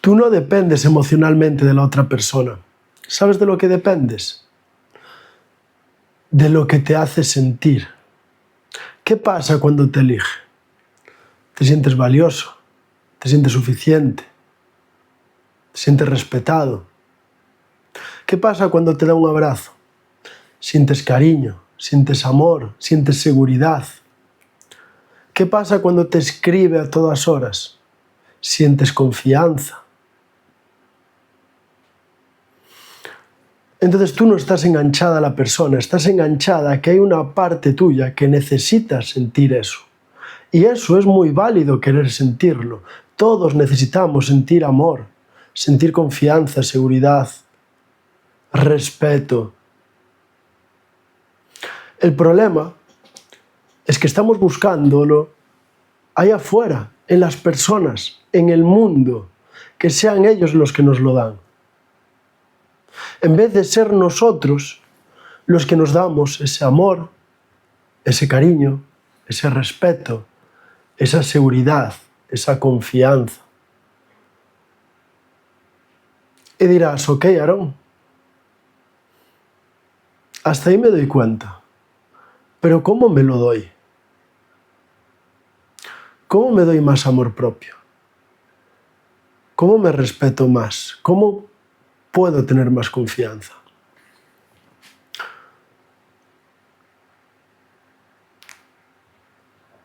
Tú no dependes emocionalmente de la otra persona. ¿Sabes de lo que dependes? De lo que te hace sentir. ¿Qué pasa cuando te elige? Te sientes valioso, te sientes suficiente, te sientes respetado. ¿Qué pasa cuando te da un abrazo? Sientes cariño, sientes amor, sientes seguridad. ¿Qué pasa cuando te escribe a todas horas? Sientes confianza. Entonces tú no estás enganchada a la persona, estás enganchada a que hay una parte tuya que necesita sentir eso. Y eso es muy válido, querer sentirlo. Todos necesitamos sentir amor, sentir confianza, seguridad, respeto. El problema es que estamos buscándolo ahí afuera, en las personas, en el mundo, que sean ellos los que nos lo dan. En vez de ser nosotros los que nos damos ese amor, ese cariño, ese respeto, esa seguridad, esa confianza. Y dirás, ok, Aarón, hasta ahí me doy cuenta, pero ¿cómo me lo doy? ¿Cómo me doy más amor propio? ¿Cómo me respeto más? ¿Cómo puedo tener más confianza?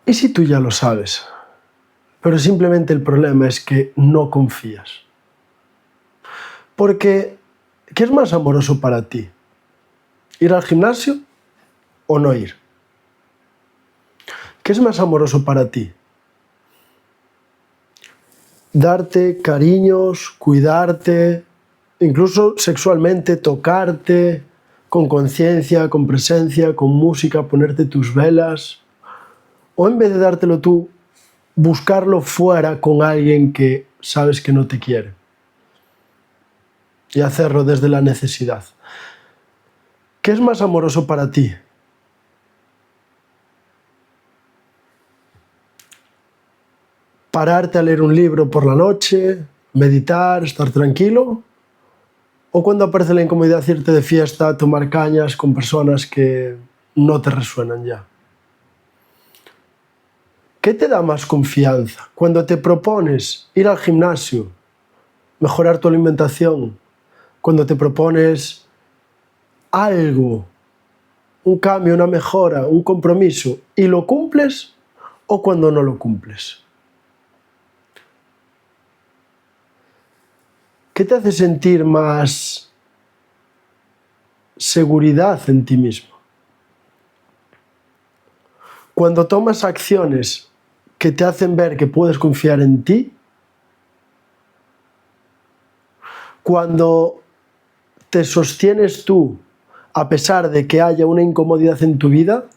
¿Y si tú ya lo sabes? Pero simplemente el problema es que no confías. Porque, ¿qué es más amoroso para ti? ¿Ir al gimnasio o no ir? ¿Qué es más amoroso para ti? Darte cariños, cuidarte, incluso sexualmente, tocarte, con conciencia, con presencia, con música, ponerte tus velas. O en vez de dártelo tú, buscarlo fuera con alguien que sabes que no te quiere. Y hacerlo desde la necesidad. ¿Qué es más amoroso para ti? ¿Pararte a leer un libro por la noche, meditar, estar tranquilo? ¿O cuando aparece la incomodidad irte de fiesta, tomar cañas con personas que no te resuenan ya? ¿Qué te da más confianza? Cuando te propones ir al gimnasio, mejorar tu alimentación, cuando te propones algo, un cambio, una mejora, un compromiso, y lo cumples, o cuando no lo cumples. ¿Qué te hace sentir más seguridad en ti mismo? Cuando tomas acciones que te hacen ver que puedes confiar en ti, cuando te sostienes tú a pesar de que haya una incomodidad en tu vida,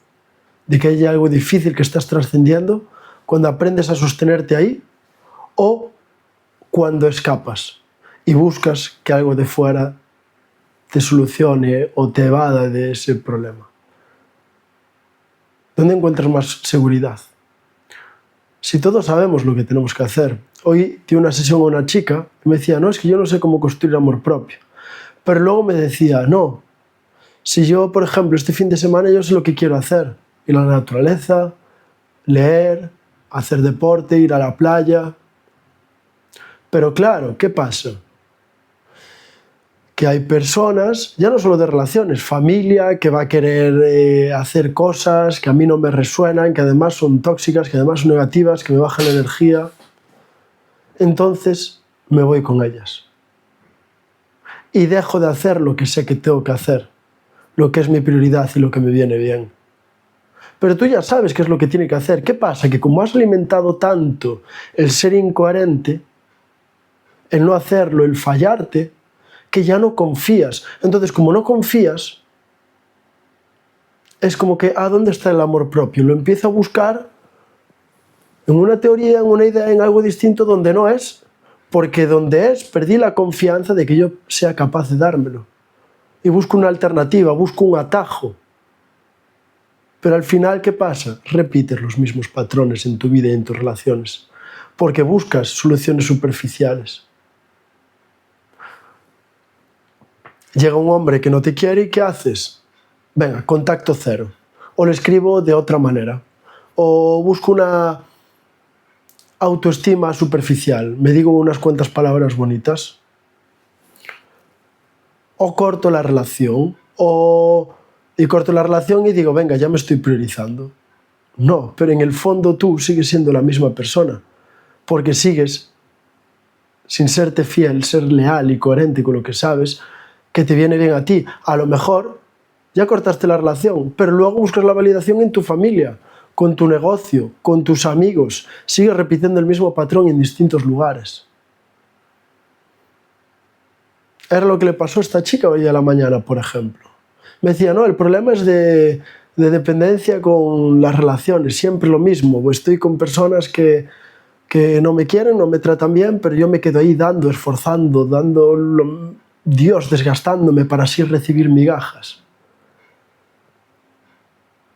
de que haya algo difícil que estás trascendiendo, cuando aprendes a sostenerte ahí, o cuando escapas y buscas que algo de fuera te solucione o te evada de ese problema. ¿Dónde encuentras más seguridad? Si todos sabemos lo que tenemos que hacer. Hoy di una sesión a una chica y me decía, no, es que yo no sé cómo construir amor propio. Pero luego me decía, no, si yo, por ejemplo, este fin de semana yo sé lo que quiero hacer. Ir a la naturaleza, leer, hacer deporte, ir a la playa. Pero claro, ¿qué pasa? Que hay personas, ya no solo de relaciones, familia que va a querer hacer cosas que a mí no me resuenan, que además son tóxicas, que además son negativas, que me bajan la energía. Entonces me voy con ellas. Y dejo de hacer lo que sé que tengo que hacer, lo que es mi prioridad y lo que me viene bien. Pero tú ya sabes qué es lo que tiene que hacer. ¿Qué pasa? Que como has alimentado tanto el ser incoherente, el no hacerlo, el fallarte, que ya no confías. Entonces, como no confías, es como que, ¿dónde está el amor propio? Lo empiezo a buscar en una teoría, en una idea, en algo distinto donde no es, porque donde es, perdí la confianza de que yo sea capaz de dármelo. Y busco una alternativa, busco un atajo. Pero al final, ¿qué pasa? Repites los mismos patrones en tu vida y en tus relaciones, porque buscas soluciones superficiales. Llega un hombre que no te quiere y ¿qué haces? Venga, contacto cero. O le escribo de otra manera. O busco una autoestima superficial. Me digo unas cuantas palabras bonitas. O corto la relación. Y corto la relación y digo, venga, ya me estoy priorizando. No, pero en el fondo tú sigues siendo la misma persona. Porque sigues sin serte fiel, ser leal y coherente con lo que sabes, que te viene bien a ti. A lo mejor ya cortaste la relación, pero luego buscas la validación en tu familia, con tu negocio, con tus amigos. Sigues repitiendo el mismo patrón en distintos lugares. Era lo que le pasó a esta chica hoy a la mañana, por ejemplo. Me decía, no, el problema es de dependencia con las relaciones, siempre lo mismo. Estoy con personas que no me quieren, no me tratan bien, pero yo me quedo ahí dando, esforzando, Dios, desgastándome para así recibir migajas.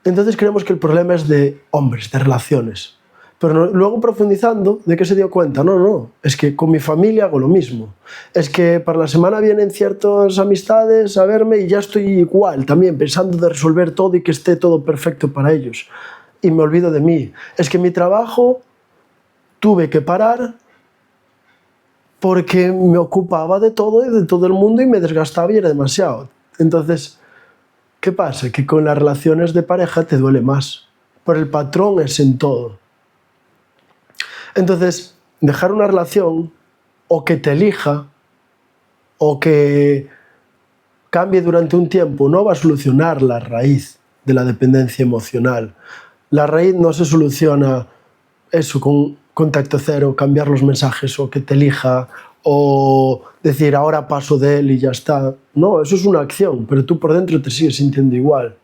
Entonces creemos que el problema es de hombres, de relaciones. Pero luego profundizando, ¿de qué se dio cuenta? No, es que con mi familia hago lo mismo. Es que para la semana vienen ciertas amistades a verme y ya estoy igual, también pensando de resolver todo y que esté todo perfecto para ellos. Y me olvido de mí. Es que mi trabajo tuve que parar porque me ocupaba de todo y de todo el mundo y me desgastaba y era demasiado. Entonces, ¿qué pasa? Que con las relaciones de pareja te duele más. Pero el patrón es en todo. Entonces, dejar una relación, o que te elija, o que cambie durante un tiempo, no va a solucionar la raíz de la dependencia emocional. La raíz no se soluciona eso con contacto cero, cambiar los mensajes, o que te elija, o decir ahora paso de él y ya está. No, eso es una acción, pero tú por dentro te sigues sintiendo igual.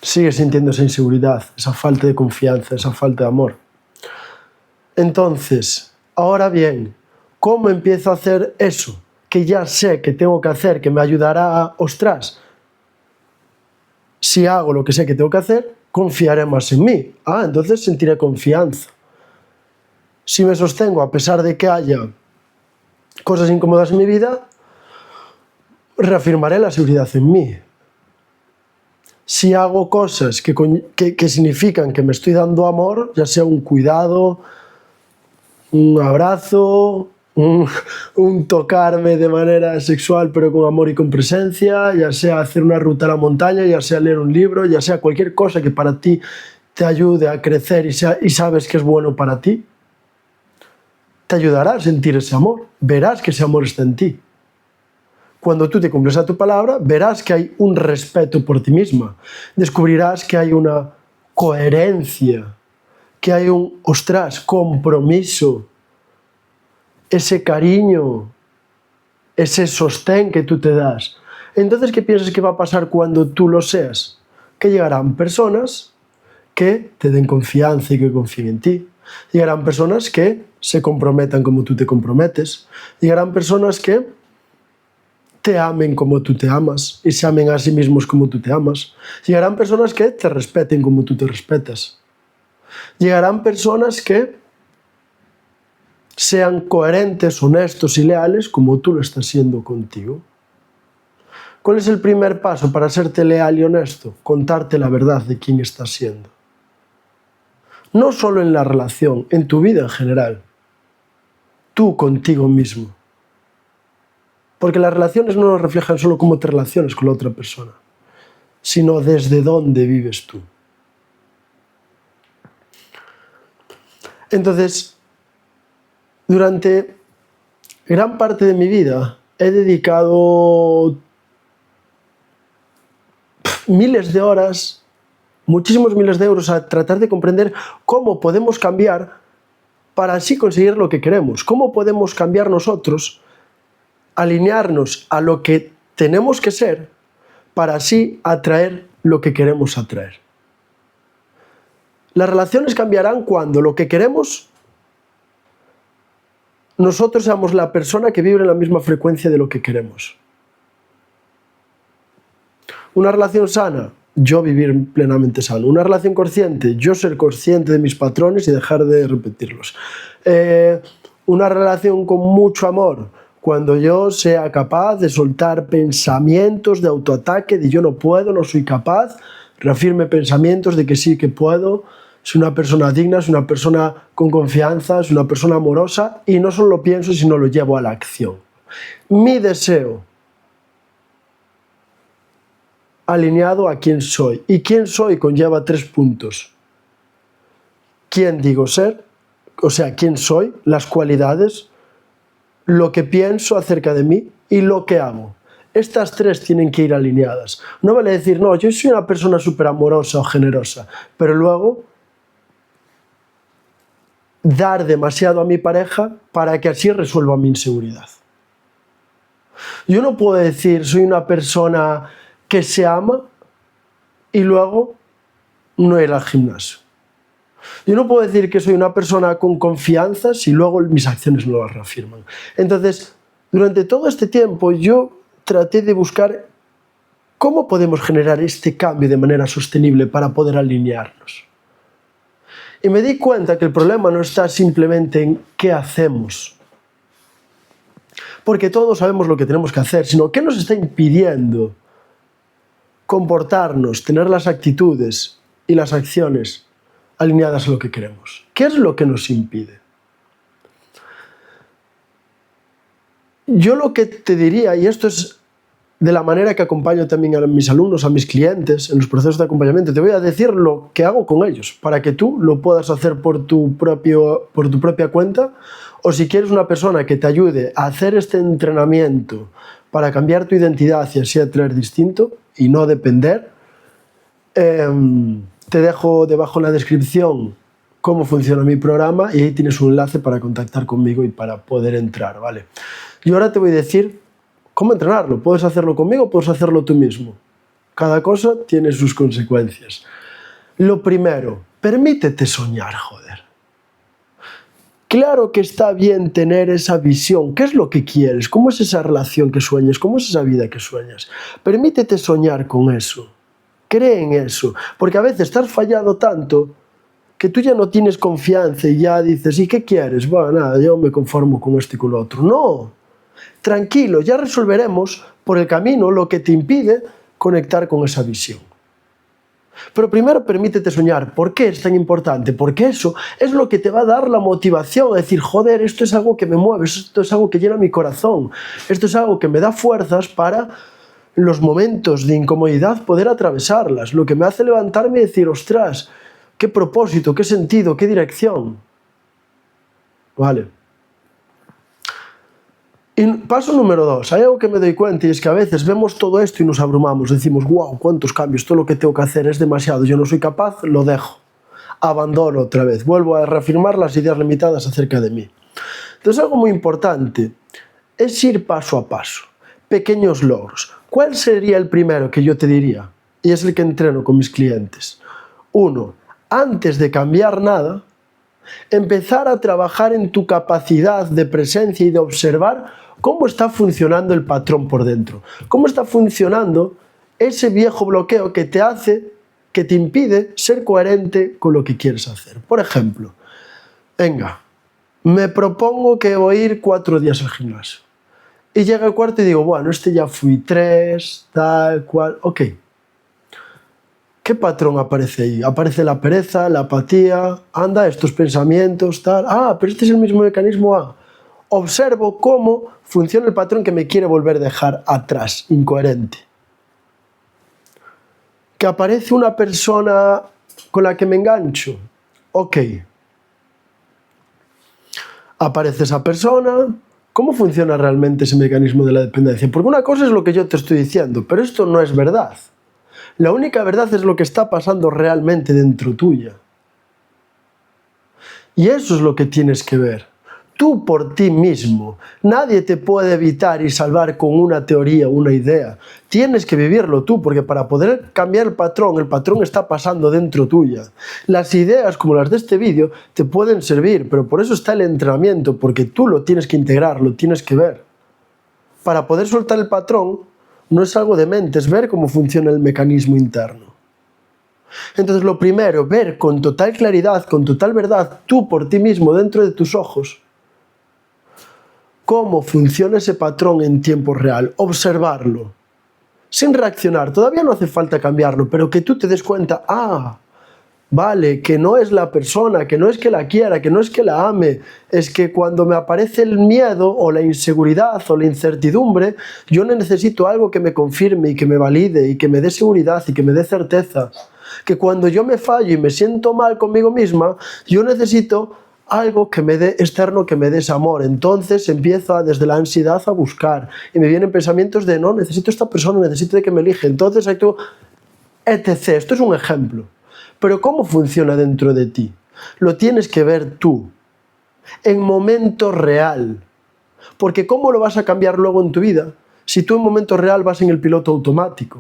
Sigues sintiendo esa inseguridad, esa falta de confianza, esa falta de amor. Entonces, ahora bien, ¿cómo empiezo a hacer eso? Que ya sé que tengo que hacer, que me ayudará a, ostras, si hago lo que sé que tengo que hacer, confiaré más en mí. Entonces sentiré confianza. Si me sostengo a pesar de que haya cosas incómodas en mi vida, reafirmaré la seguridad en mí. Si hago cosas que significan que me estoy dando amor, ya sea un cuidado, un abrazo, un tocarme de manera sexual pero con amor y con presencia, ya sea hacer una ruta a la montaña, ya sea leer un libro, ya sea cualquier cosa que para ti te ayude a crecer y sabes que es bueno para ti, te ayudará a sentir ese amor. Verás que ese amor está en ti. Cuando tú te cumples a tu palabra, verás que hay un respeto por ti misma. Descubrirás que hay una coherencia, que hay un, compromiso, ese cariño, ese sostén que tú te das. Entonces, ¿qué piensas que va a pasar cuando tú lo seas? Que llegarán personas que te den confianza y que confíen en ti. Llegarán personas que se comprometan como tú te comprometes. Llegarán personas que te amen como tú te amas y se amen a sí mismos como tú te amas. Llegarán personas que te respeten como tú te respetas. Llegarán personas que sean coherentes, honestos y leales como tú lo estás siendo contigo. ¿Cuál es el primer paso para serte leal y honesto? Contarte la verdad de quién estás siendo. No solo en la relación, en tu vida en general. Tú contigo mismo. Porque las relaciones no nos reflejan solo cómo te relacionas con la otra persona, sino desde dónde vives tú. Entonces, durante gran parte de mi vida he dedicado miles de horas, muchísimos miles de euros a tratar de comprender cómo podemos cambiar para así conseguir lo que queremos. Cómo podemos cambiar nosotros, alinearnos a lo que tenemos que ser para así atraer lo que queremos atraer. Las relaciones cambiarán cuando lo que queremos, nosotros seamos la persona que vibre en la misma frecuencia de lo que queremos. Una relación sana, yo vivir plenamente sano. Una relación consciente, yo ser consciente de mis patrones y dejar de repetirlos. una relación con mucho amor, cuando yo sea capaz de soltar pensamientos de autoataque, de yo no puedo, no soy capaz, reafirme pensamientos de que sí que puedo, soy una persona digna, soy una persona con confianza, soy una persona amorosa, y no solo lo pienso, sino lo llevo a la acción. Mi deseo alineado a quién soy. Y quién soy conlleva 3 puntos. ¿Quién digo ser? O sea, quién soy, las cualidades, lo que pienso acerca de mí y lo que hago. Estas 3 tienen que ir alineadas. No vale decir, no, yo soy una persona súper amorosa o generosa, pero luego dar demasiado a mi pareja para que así resuelva mi inseguridad. Yo no puedo decir, soy una persona que se ama y luego no ir al gimnasio. Yo no puedo decir que soy una persona con confianza si luego mis acciones no lo reafirman. Entonces, durante todo este tiempo yo traté de buscar cómo podemos generar este cambio de manera sostenible para poder alinearnos. Y me di cuenta que el problema no está simplemente en qué hacemos, porque todos sabemos lo que tenemos que hacer, sino qué nos está impidiendo comportarnos, tener las actitudes y las acciones alineadas a lo que queremos. ¿Qué es lo que nos impide? Yo lo que te diría, y esto es de la manera que acompaño también a mis alumnos, a mis clientes, en los procesos de acompañamiento, te voy a decir lo que hago con ellos, para que tú lo puedas hacer por tu propia cuenta, o si quieres una persona que te ayude a hacer este entrenamiento para cambiar tu identidad y así atraer distinto y no depender, te dejo debajo en la descripción cómo funciona mi programa y ahí tienes un enlace para contactar conmigo y para poder entrar, ¿vale? Y ahora te voy a decir cómo entrenarlo. Puedes hacerlo conmigo, puedes hacerlo tú mismo. Cada cosa tiene sus consecuencias. Lo primero, permítete soñar, joder. Claro que está bien tener esa visión. ¿Qué es lo que quieres? ¿Cómo es esa relación que sueñas? ¿Cómo es esa vida que sueñas? Permítete soñar con eso. Cree en eso. Porque a veces estás fallado tanto que tú ya no tienes confianza y ya dices, ¿y qué quieres? Bueno, nada, yo me conformo con esto y con lo otro. No. Tranquilo, ya resolveremos por el camino lo que te impide conectar con esa visión. Pero primero permítete soñar. ¿Por qué es tan importante? Porque eso es lo que te va a dar la motivación a decir, joder, esto es algo que me mueve, esto es algo que llena mi corazón, esto es algo que me da fuerzas para los momentos de incomodidad poder atravesarlas, lo que me hace levantarme y decir, ostras, qué propósito, qué sentido, qué dirección. Vale. Y paso número 2, hay algo que me doy cuenta y es que a veces vemos todo esto y nos abrumamos, decimos, wow, cuántos cambios, todo lo que tengo que hacer es demasiado, yo no soy capaz, lo dejo, abandono otra vez, vuelvo a reafirmar las ideas limitadas acerca de mí. Entonces algo muy importante es ir paso a paso, pequeños logros. ¿Cuál sería el primero que yo te diría? Y es el que entreno con mis clientes. 1, antes de cambiar nada, empezar a trabajar en tu capacidad de presencia y de observar cómo está funcionando el patrón por dentro, cómo está funcionando ese viejo bloqueo que te impide ser coherente con lo que quieres hacer. Por ejemplo, venga, me propongo que voy a ir 4 días al gimnasio. Y llega el cuarto y digo, bueno, ya fui 3, tal, cual, ok. ¿Qué patrón aparece ahí? Aparece la pereza, la apatía, anda, estos pensamientos, tal. Ah, pero este es el mismo mecanismo A. Observo cómo funciona el patrón que me quiere volver a dejar atrás, incoherente. Que aparece una persona con la que me engancho. Ok. Aparece esa persona. ¿Cómo funciona realmente ese mecanismo de la dependencia? Porque una cosa es lo que yo te estoy diciendo, pero esto no es verdad. La única verdad es lo que está pasando realmente dentro tuya. Y eso es lo que tienes que ver. Tú por ti mismo. Nadie te puede evitar y salvar con una teoría, una idea. Tienes que vivirlo tú, porque para poder cambiar el patrón está pasando dentro tuya. Las ideas, como las de este vídeo, te pueden servir, pero por eso está el entrenamiento, porque tú lo tienes que integrar, lo tienes que ver. Para poder soltar el patrón, no es algo de mente, es ver cómo funciona el mecanismo interno. Entonces lo primero, ver con total claridad, con total verdad, tú por ti mismo, dentro de tus ojos, cómo funciona ese patrón en tiempo real, observarlo, sin reaccionar. Todavía no hace falta cambiarlo, pero que tú te des cuenta, vale, que no es la persona, que no es que la quiera, que no es que la ame, es que cuando me aparece el miedo o la inseguridad o la incertidumbre, yo necesito algo que me confirme y que me valide y que me dé seguridad y que me dé certeza. Que cuando yo me fallo y me siento mal conmigo misma, yo necesito algo que me dé externo, que me dé ese amor. Entonces empiezo desde la ansiedad a buscar y me vienen pensamientos de no, necesito esta persona, necesito de que me elige. Entonces actúo, etc. Esto es un ejemplo. Pero ¿cómo funciona dentro de ti? Lo tienes que ver tú, en momento real. Porque ¿cómo lo vas a cambiar luego en tu vida si tú en momento real vas en el piloto automático?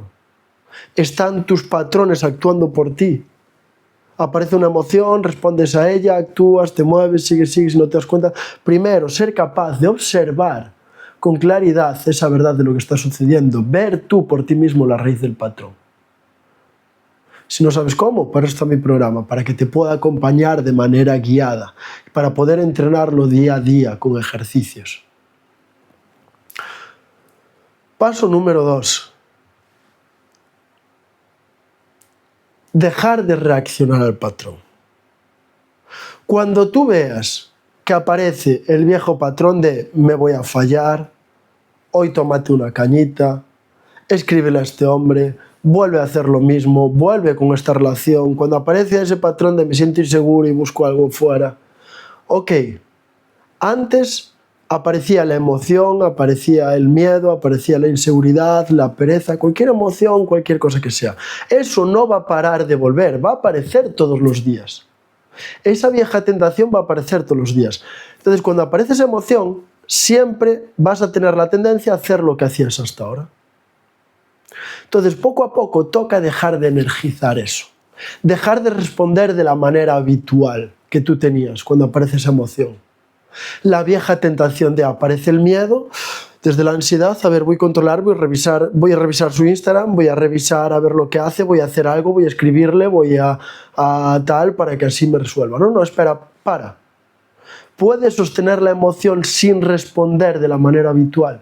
Están tus patrones actuando por ti. Aparece una emoción, respondes a ella, actúas, te mueves, sigues y no te das cuenta. Primero, ser capaz de observar con claridad esa verdad de lo que está sucediendo. Ver tú por ti mismo la raíz del patrón. Si no sabes cómo, para eso está mi programa, para que te pueda acompañar de manera guiada, para poder entrenarlo día a día con ejercicios. Paso número 2. Dejar de reaccionar al patrón. Cuando tú veas que aparece el viejo patrón de me voy a fallar, hoy tómate una cañita, escríbele a este hombre, vuelve a hacer lo mismo, vuelve con esta relación, cuando aparece ese patrón de me siento inseguro y busco algo fuera. Ok, antes aparecía la emoción, aparecía el miedo, aparecía la inseguridad, la pereza, cualquier emoción, cualquier cosa que sea. Eso no va a parar de volver, va a aparecer todos los días. Esa vieja tentación va a aparecer todos los días. Entonces, cuando aparece esa emoción, siempre vas a tener la tendencia a hacer lo que hacías hasta ahora. Entonces, poco a poco toca dejar de energizar eso. Dejar de responder de la manera habitual que tú tenías cuando aparece esa emoción. La vieja tentación de aparece el miedo, desde la ansiedad, a ver, voy a controlar, voy a revisar su Instagram, voy a revisar a ver lo que hace, voy a hacer algo, voy a escribirle, voy a tal para que así me resuelva. No, espera, para. Puedes sostener la emoción sin responder de la manera habitual.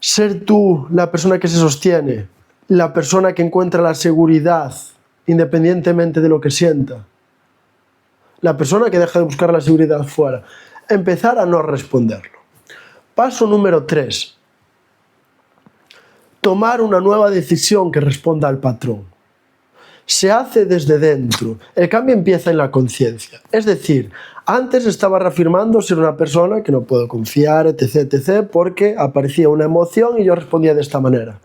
Ser tú la persona que se sostiene, la persona que encuentra la seguridad independientemente de lo que sienta. La persona que deja de buscar la seguridad fuera. Empezar a no responderlo. Paso número 3. Tomar una nueva decisión que responda al patrón. Se hace desde dentro. El cambio empieza en la conciencia. Es decir, antes estaba reafirmando ser una persona que no puedo confiar, etc., porque aparecía una emoción y yo respondía de esta manera.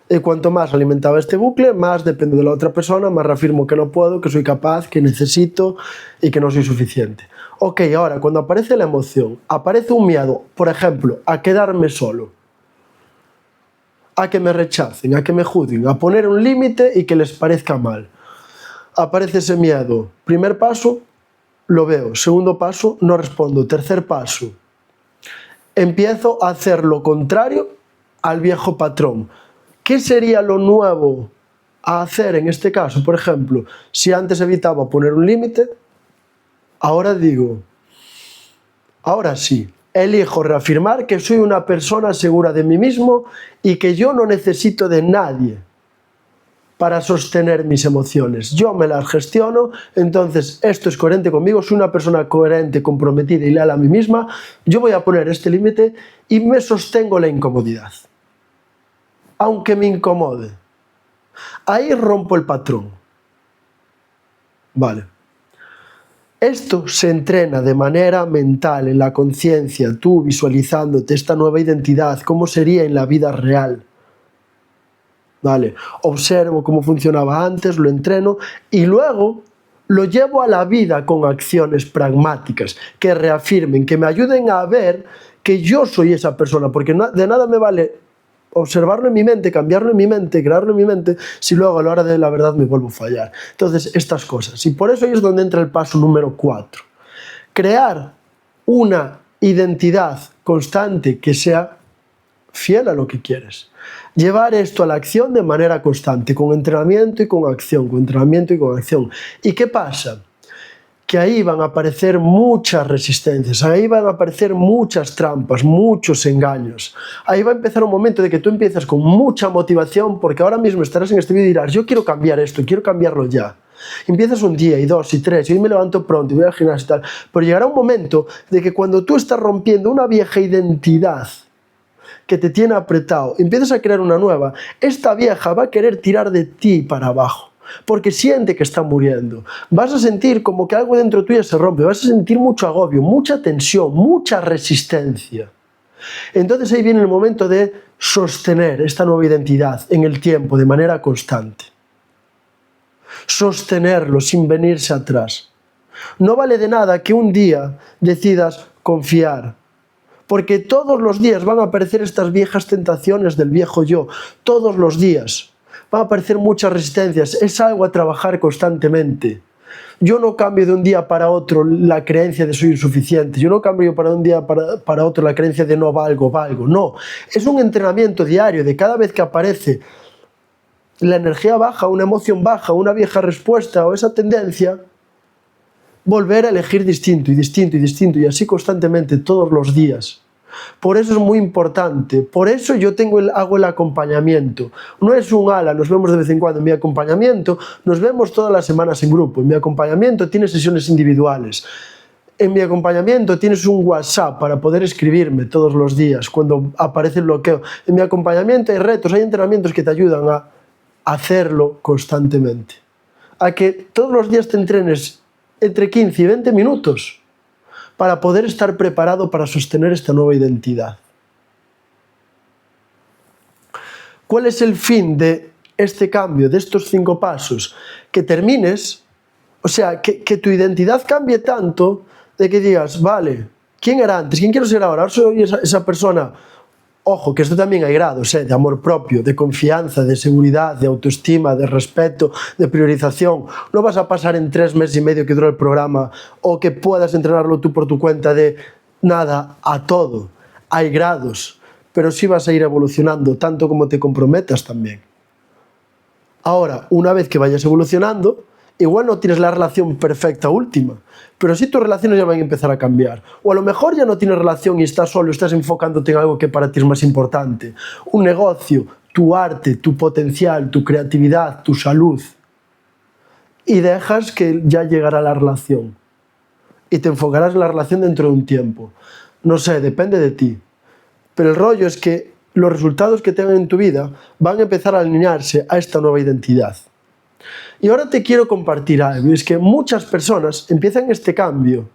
Y cuanto más alimentaba este bucle, más dependo de la otra persona, más reafirmo que no puedo, que soy capaz, que necesito y que no soy suficiente. Ok, ahora, cuando aparece la emoción, aparece un miedo, por ejemplo, a quedarme solo, a que me rechacen, a que me juzguen, a poner un límite y que les parezca mal. Aparece ese miedo. Primer paso, lo veo. Segundo paso, no respondo. Tercer paso, empiezo a hacer lo contrario al viejo patrón. ¿Qué sería lo nuevo a hacer en este caso? Por ejemplo, si antes evitaba poner un límite, ahora digo, ahora sí, elijo reafirmar que soy una persona segura de mí mismo y que yo no necesito de nadie para sostener mis emociones. Yo me las gestiono, entonces esto es coherente conmigo, soy una persona coherente, comprometida y leal a mí misma, yo voy a poner este límite y me sostengo la incomodidad. Aunque me incomode. Ahí rompo el patrón. Vale. Esto se entrena de manera mental, en la conciencia, tú visualizándote esta nueva identidad, cómo sería en la vida real. Vale. Observo cómo funcionaba antes, lo entreno y luego lo llevo a la vida con acciones pragmáticas que reafirmen, que me ayuden a ver que yo soy esa persona, porque de nada me vale observarlo en mi mente, cambiarlo en mi mente, crearlo en mi mente, si luego a la hora de la verdad me vuelvo a fallar. Entonces, estas cosas. Y por eso ahí es donde entra el paso número 4. Crear una identidad constante que sea fiel a lo que quieres. Llevar esto a la acción de manera constante, con entrenamiento y con acción, con entrenamiento y con acción. ¿Y qué pasa? que ahí van a aparecer muchas resistencias, ahí van a aparecer muchas trampas, muchos engaños. Ahí va a empezar un momento de que tú empiezas con mucha motivación, porque ahora mismo estarás en este vídeo y dirás, yo quiero cambiar esto, quiero cambiarlo ya. Empiezas un día, y dos, y tres, y hoy me levanto pronto, y voy al gimnasio y tal, pero llegará un momento de que cuando tú estás rompiendo una vieja identidad que te tiene apretado, empiezas a crear una nueva, esta vieja va a querer tirar de ti para abajo, porque siente que está muriendo. Vas a sentir como que algo dentro tuyo se rompe, vas a sentir mucho agobio, mucha tensión, mucha resistencia. Entonces ahí viene el momento de sostener esta nueva identidad en el tiempo, de manera constante. Sostenerlo sin venirse atrás. No vale de nada que un día decidas confiar, porque todos los días van a aparecer estas viejas tentaciones del viejo yo, todos los días. Van a aparecer muchas resistencias, es algo a trabajar constantemente. Yo no cambio de un día para otro la creencia de soy insuficiente, yo no cambio de un día para otro la creencia de no valgo, no. Es un entrenamiento diario de cada vez que aparece la energía baja, una emoción baja, una vieja respuesta o esa tendencia, volver a elegir distinto y distinto y distinto y así constantemente todos los días. Por eso es muy importante, por eso yo hago el acompañamiento. No es un ala, nos vemos de vez en cuando. En mi acompañamiento nos vemos todas las semanas en grupo. En mi acompañamiento tienes sesiones individuales. En mi acompañamiento tienes un WhatsApp para poder escribirme todos los días cuando aparece el bloqueo. En mi acompañamiento hay retos, hay entrenamientos que te ayudan a hacerlo constantemente. A que todos los días te entrenes entre 15 y 20 minutos para poder estar preparado para sostener esta nueva identidad. ¿Cuál es el fin de este cambio, de estos 5 pasos? Que termines, o sea, que tu identidad cambie tanto de que digas, vale, ¿quién era antes? ¿Quién quiero ser ahora? Ahora soy esa persona. Ojo, que esto también hay grados, de amor propio, de confianza, de seguridad, de autoestima, de respeto, de priorización. No vas a pasar en 3 meses y medio que dura el programa o que puedas entrenarlo tú por tu cuenta de nada a todo. Hay grados, pero sí vas a ir evolucionando tanto como te comprometas también. Ahora, una vez que vayas evolucionando, igual no tienes la relación perfecta última, pero sí tus relaciones ya van a empezar a cambiar. O a lo mejor ya no tienes relación y estás solo, estás enfocándote en algo que para ti es más importante. Un negocio, tu arte, tu potencial, tu creatividad, tu salud. Y dejas que ya llegará la relación. Y te enfocarás en la relación dentro de un tiempo. No sé, depende de ti. Pero el rollo es que los resultados que tengan en tu vida van a empezar a alinearse a esta nueva identidad. Y ahora te quiero compartir algo, y es que muchas personas empiezan este cambio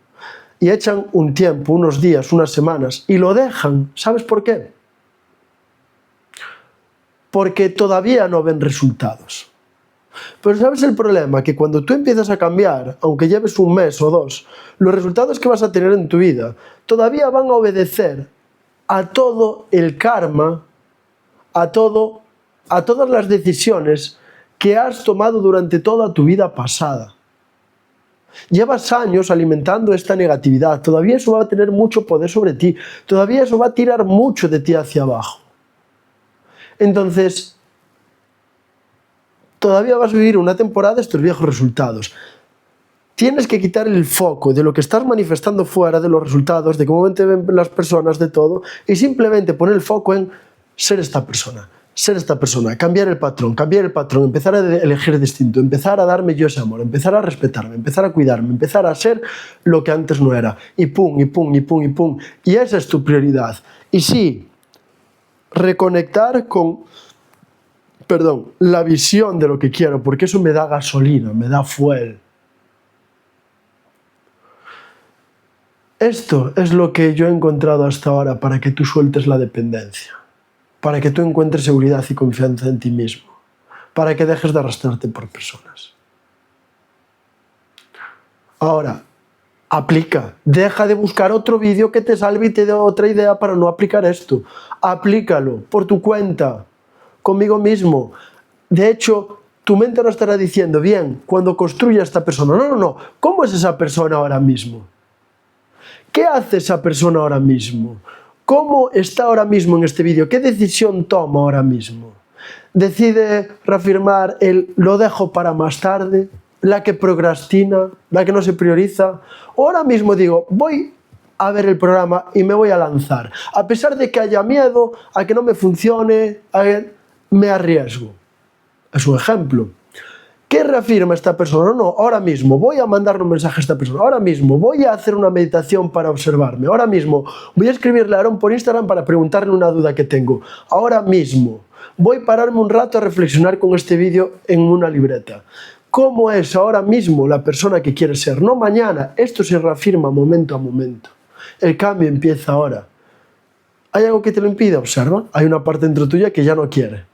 y echan un tiempo, unos días, unas semanas, y lo dejan. ¿Sabes por qué? Porque todavía no ven resultados. Pero ¿sabes el problema? Que cuando tú empiezas a cambiar, aunque lleves un mes o 2, los resultados que vas a tener en tu vida todavía van a obedecer a todo el karma, a todas las decisiones que has tomado durante toda tu vida pasada. Llevas años alimentando esta negatividad, todavía eso va a tener mucho poder sobre ti, todavía eso va a tirar mucho de ti hacia abajo. Entonces, todavía vas a vivir una temporada de estos viejos resultados. Tienes que quitar el foco de lo que estás manifestando fuera, de los resultados, de cómo te ven las personas, de todo, y simplemente poner el foco en ser esta persona. Ser esta persona, cambiar el patrón, empezar a elegir distinto, empezar a darme yo ese amor, empezar a respetarme, empezar a cuidarme, empezar a ser lo que antes no era. Y pum, y pum, y pum, y pum. Y esa es tu prioridad. Y sí, reconectar con, la visión de lo que quiero, porque eso me da gasolina, me da fuel. Esto es lo que yo he encontrado hasta ahora para que tú sueltes la dependencia. Para que tú encuentres seguridad y confianza en ti mismo, para que dejes de arrastrarte por personas. Ahora, aplica, deja de buscar otro vídeo que te salve y te dé otra idea para no aplicar esto. Aplícalo por tu cuenta, conmigo mismo. De hecho, tu mente no estará diciendo, bien, cuando construya esta persona. No, ¿cómo es esa persona ahora mismo? ¿Qué hace esa persona ahora mismo? ¿Cómo está ahora mismo en este vídeo? ¿Qué decisión toma ahora mismo? ¿Decide reafirmar el lo dejo para más tarde? la que procrastina, la que no se prioriza, o ahora mismo digo, voy a ver el programa y me voy a lanzar, a pesar de que haya miedo, a que no me funcione, me arriesgo. Es un ejemplo. ¿Qué reafirma esta persona? No, ahora mismo voy a mandarle un mensaje a esta persona, ahora mismo voy a hacer una meditación para observarme, ahora mismo voy a escribirle a Aaron por Instagram para preguntarle una duda que tengo, ahora mismo voy a pararme un rato a reflexionar con este vídeo en una libreta. ¿Cómo es ahora mismo la persona que quiere ser? No mañana, esto se reafirma momento a momento. El cambio empieza ahora. ¿Hay algo que te lo impide? Observa, hay una parte dentro tuya que ya no quiere.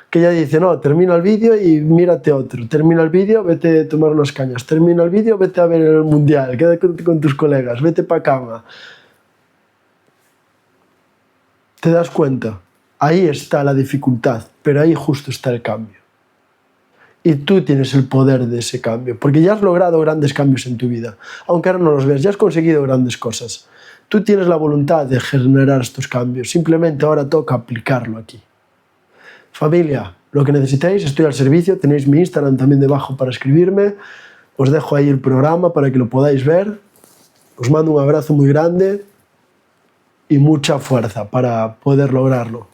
Que ya dice, no, termina el vídeo y mírate otro. Termina el vídeo, vete a tomar unas cañas. Termina el vídeo, vete a ver el mundial. Quédate con tus colegas, vete para cama. ¿Te das cuenta? Ahí está la dificultad, pero ahí justo está el cambio. Y tú tienes el poder de ese cambio, porque ya has logrado grandes cambios en tu vida. Aunque ahora no los ves, ya has conseguido grandes cosas. Tú tienes la voluntad de generar estos cambios, simplemente ahora toca aplicarlo aquí. Familia, lo que necesitéis, estoy al servicio, tenéis mi Instagram también debajo para escribirme, os dejo ahí el programa para que lo podáis ver, os mando un abrazo muy grande y mucha fuerza para poder lograrlo.